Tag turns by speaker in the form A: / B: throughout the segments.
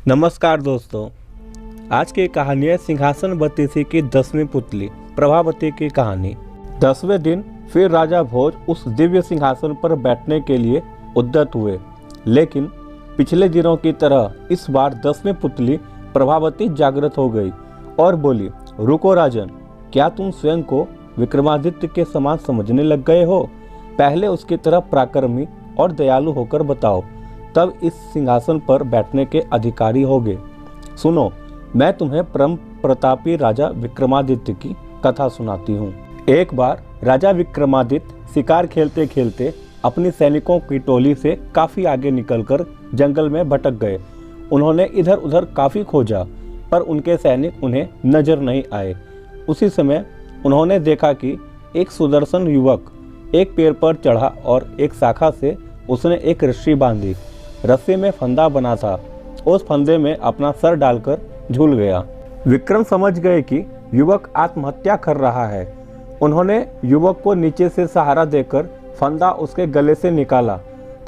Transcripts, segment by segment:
A: नमस्कार दोस्तों, आज की कहानी है सिंहासन बत्तीसी की 10वीं पुतली प्रभावती की कहानी। 10वें दिन फिर राजा भोज उस दिव्य सिंहासन पर बैठने के लिए उद्यत हुए, लेकिन पिछले दिनों की तरह इस बार 10वीं पुतली प्रभावती जागृत हो गई और बोली, रुको राजन, क्या तुम स्वयं को विक्रमादित्य के समान समझने लग गए हो? पहले उसकी तरह पराक्रमी और दयालु होकर बताओ, तब इस सिंहासन पर बैठने के अधिकारी होगे। सुनो, मैं तुम्हें परम प्रतापी राजा विक्रमादित्य की कथा सुनाती हूँ। एक बार राजा विक्रमादित्य शिकार खेलते खेलते अपनी सैनिकों की टोली से काफी आगे निकलकर जंगल में भटक गए। उन्होंने इधर उधर काफी खोजा, पर उनके सैनिक उन्हें नजर नहीं आए। उसी समय उन्होंने देखा कि एक सुदर्शन युवक एक पेड़ पर चढ़ा और एक शाखा से उसने एक रस्सी बांधी। रस्सी में फंदा बना था। उस फंदे में अपना सर डालकर झूल गया। विक्रम समझ गए कि युवक आत्महत्या कर रहा है। उन्होंने युवक को नीचे से सहारा देकर फंदा उसके गले से निकाला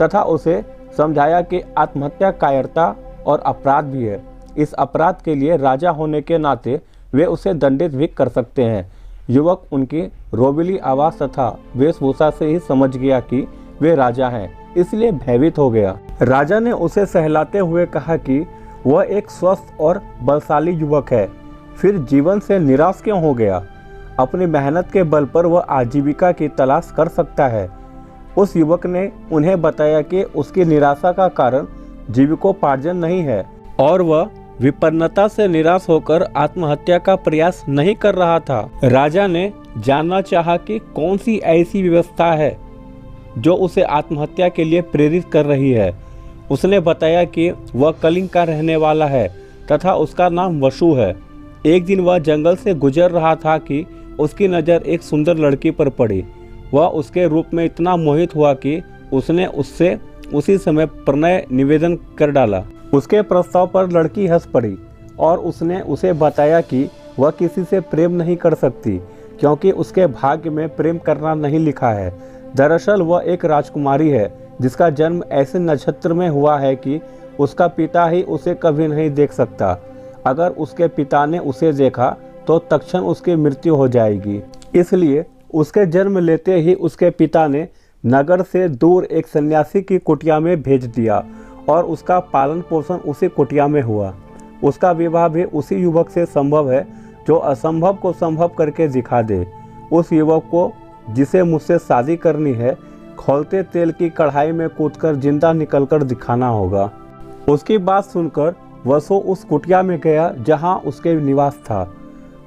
A: तथा उसे समझाया कि आत्महत्या कायरता और अपराध भी है। इस अपराध के लिए राजा होने के नाते वे उसे दंडित भी कर सकते हैं। युवक उनकी रोबीली आवाज तथा वेशभूषा से ही समझ गया कि वे राजा हैं, इसलिए भयभीत हो गया। राजा ने उसे सहलाते हुए कहा कि वह एक स्वस्थ और बलशाली युवक है, फिर जीवन से निराश क्यों हो गया? अपनी मेहनत के बल पर वह आजीविका की तलाश कर सकता है। उस युवक ने उन्हें बताया कि उसकी निराशा का कारण जीविकोपार्जन नहीं है और वह विपन्नता से निराश होकर आत्महत्या का प्रयास नहीं कर रहा था। राजा ने जानना चाहा कि कौन सी ऐसी व्यवस्था है जो उसे आत्महत्या के लिए प्रेरित कर रही है। उसने बताया कि वह कलिंग का रहने वाला है तथा उसका नाम वसु है। एक दिन वह जंगल से गुजर रहा था कि उसकी नज़र एक सुंदर लड़की पर पड़ी। वह उसके रूप में इतना मोहित हुआ कि उसने उससे उसी समय प्रणय निवेदन कर डाला। उसके प्रस्ताव पर लड़की हंस पड़ी और उसने उसे बताया कि वह किसी से प्रेम नहीं कर सकती, क्योंकि उसके भाग्य में प्रेम करना नहीं लिखा है। दरअसल वह एक राजकुमारी है जिसका जन्म ऐसे नक्षत्र में हुआ है कि उसका पिता ही उसे कभी नहीं देख सकता। अगर उसके पिता ने उसे देखा तो तत्क्षण उसकी मृत्यु हो जाएगी। इसलिए उसके जन्म लेते ही उसके पिता ने नगर से दूर एक सन्यासी की कुटिया में भेज दिया और उसका पालन पोषण उसी कुटिया में हुआ। उसका विवाह भी उसी युवक से संभव है जो असंभव को संभव करके दिखा दे। उस युवक को जिसे मुझसे शादी करनी है, खौलते तेल की कढ़ाई में कूदकर जिंदा निकलकर दिखाना होगा। उसकी बात सुनकर वसु उस कुटिया में गया जहां उसके निवास था।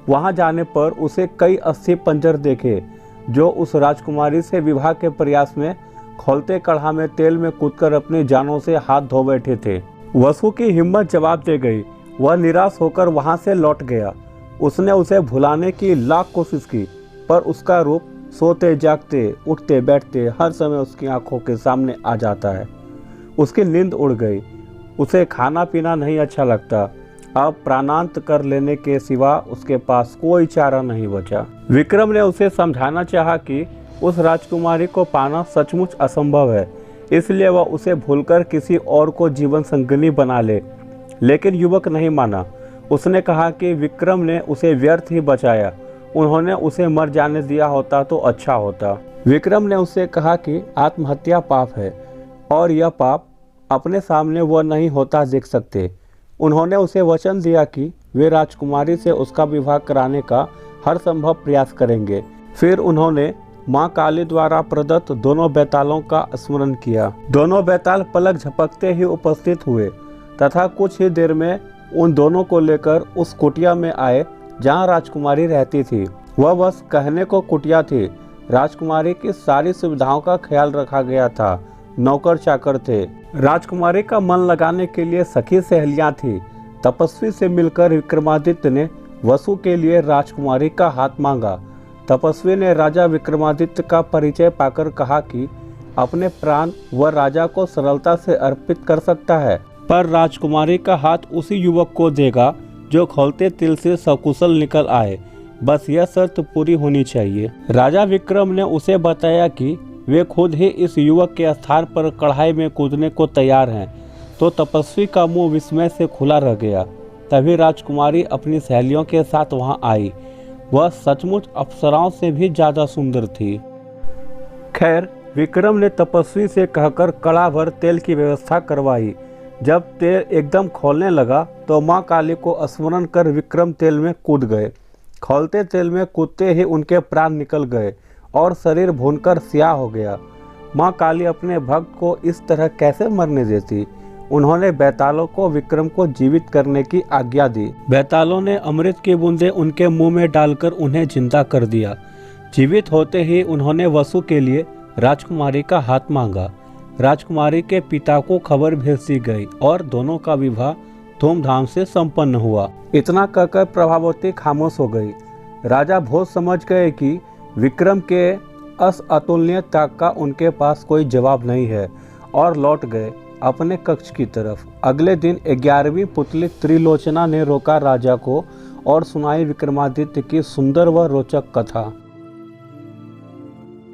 A: वहां जाने पर उसे कई अस्थि पंजर देखे जो उस राजकुमारी से विवाह के प्रयास में खौलते कढ़ा में तेल में कूदकर अपनी जानों से हाथ धो बैठे थे। वसु की हिम्मत जवाब दे गई। वह निराश होकर वहां से लौट गया। उसने उसे भुलाने की लाख कोशिश की, पर उसका रूप सोते जागते उठते बैठते हर समय उसकी आंखों के सामने आ जाता है। उसकी नींद उड़ गई। उसे खाना पीना नहीं अच्छा लगता। अब प्राणांत कर लेने के सिवा उसके पास कोई चारा नहीं बचा। विक्रम ने उसे समझाना चाहा कि उस राजकुमारी को पाना सचमुच असंभव है, इसलिए वह उसे भूलकर किसी और को जीवन संगिनी बना ले, लेकिन युवक नहीं माना। उसने कहा कि विक्रम ने उसे व्यर्थ ही बचाया, उन्होंने उसे मर जाने दिया होता तो अच्छा होता। विक्रम ने उससे कहा कि आत्महत्या पाप है और यह पाप अपने सामने वह नहीं होता देख सकते। उन्होंने उसे वचन दिया कि वे राजकुमारी से उसका विवाह कराने का हर संभव प्रयास करेंगे। फिर उन्होंने माँ काली द्वारा प्रदत्त दोनों बैतालों का स्मरण किया। दोनों बैताल पलक झपकते ही उपस्थित हुए तथा कुछ ही देर में उन दोनों को लेकर उस कुटिया में आए जहाँ राजकुमारी रहती थी। वह बस कहने को कुटिया थी। राजकुमारी की सारी सुविधाओं का ख्याल रखा गया था। नौकर चाकर थे। राजकुमारी का मन लगाने के लिए सखी सहेलियां थी। तपस्वी से मिलकर विक्रमादित्य ने वसु के लिए राजकुमारी का हाथ मांगा। तपस्वी ने राजा विक्रमादित्य का परिचय पाकर कहा कि अपने प्राण वह राजा को सरलता से अर्पित कर सकता है, पर राजकुमारी का हाथ उसी युवक को देगा जो खौलते तिल से सकुशल निकल आए। बस यह शर्त पूरी होनी चाहिए। राजा विक्रम ने उसे बताया कि वे खुद ही इस युवक के स्थान पर कढ़ाई में कूदने को तैयार हैं। तो तपस्वी का मुंह विस्मय से खुला रह गया। तभी राजकुमारी अपनी सहेलियों के साथ वहां आई। वह सचमुच अप्सराओं से भी ज्यादा सुंदर थी। खैर, विक्रम ने तपस्वी से कहकर कड़ा भर तेल की व्यवस्था करवाई। जब तेल एकदम खौलने लगा तो माँ काली को स्मरण कर विक्रम तेल में कूद गए। खौलते तेल में कूदते ही उनके प्राण निकल गए और शरीर भूनकर स्याह हो गया। माँ काली अपने भक्त को इस तरह कैसे मरने देती। उन्होंने बैतालों को विक्रम को जीवित करने की आज्ञा दी। बैतालों ने अमृत की बूंदें उनके मुंह में डालकर उन्हें जिंदा कर दिया। जीवित होते ही उन्होंने वसु के लिए राजकुमारी का हाथ मांगा। राजकुमारी के पिता को खबर भेज दी गई और दोनों का विवाह धूमधाम से संपन्न हुआ। इतना कहकर प्रभावती खामोश हो गई। राजा भोज समझ गए कि विक्रम के अतुलनीय त्याग का उनके पास कोई जवाब नहीं है और लौट गए अपने कक्ष की तरफ। अगले दिन 11वीं पुतली त्रिलोचना ने रोका राजा को और सुनाई विक्रमादित्य की सुंदर व रोचक कथा।